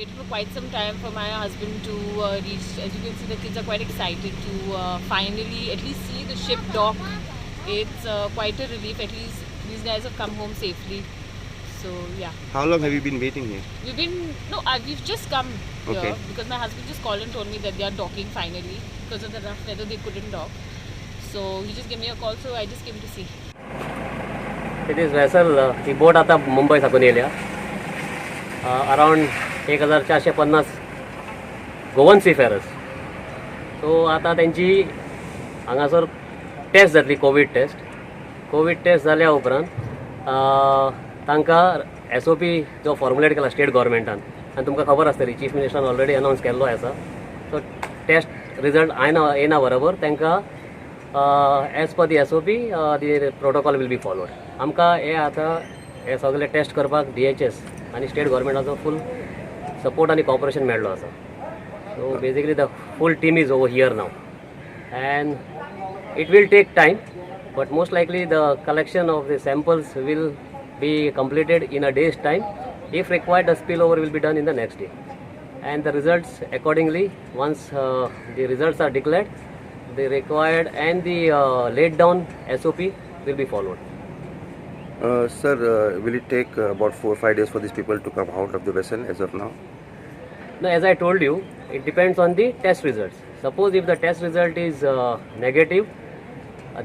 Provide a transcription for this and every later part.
waited for quite some time for my husband to reach. As you can see, the kids are quite excited to finally at least see the ship dock. It's quite a relief. At least these guys have come home safely. So yeah. How long have you been waiting here? We've just come here Okay. because my husband just called and told me that they are docking finally because of the rough weather. They couldn't dock. So he just gave me a call. So I just came to see. It is vessel, he boat आता मुंबई साकून येयल्या around 1450 Goan seafarers. सो आतां तेंची हांगासर test जातली Covid test जाल्या उपरांत तांकां SOP जो फॉर्मुलेट केला स्टेट गव्हर्मेंटान आनी तुमकां खबर आसतली चीफ मिनिस्टरान ऑलरेडी अनावन्स केल्लो आसा. सो टेस्ट रिजल्ट येना बरोबर तांकां as per the SOP the protocol will be followed. आमकां हे सगळे टेस्ट करपाक DHS आनी स्टेट गव्हर्मेंटाचो फूल सपोर्ट आनी कॉपरेशन मेळ्ळो आसा. So basically the full team is over here now and it will take time but most likely the collection of the samples will be completed in a day's time. If required, the spillover will be done in the next day, and the results accordingly, once the results are declared, the required and the laid down SOP will be followed. Sir, will it take about 4 or 5 days for these people to come out of the vessel as of now? Now, as I told you, it depends on the test results. Suppose if the test result is negative,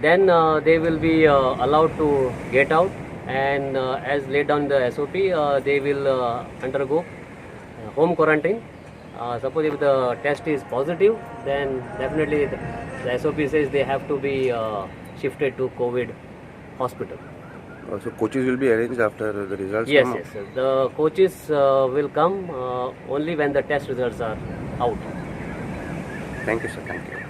then they will be allowed to get out, and as laid down in the SOP, they will undergo home quarantine. Suppose if the test is positive, then definitely the SOP says they have to be shifted to COVID hospital. So coaches will be arranged after the results Yes, come out? yes, sir. The coaches will come only when the test results are out. Thank you, sir. Thank you.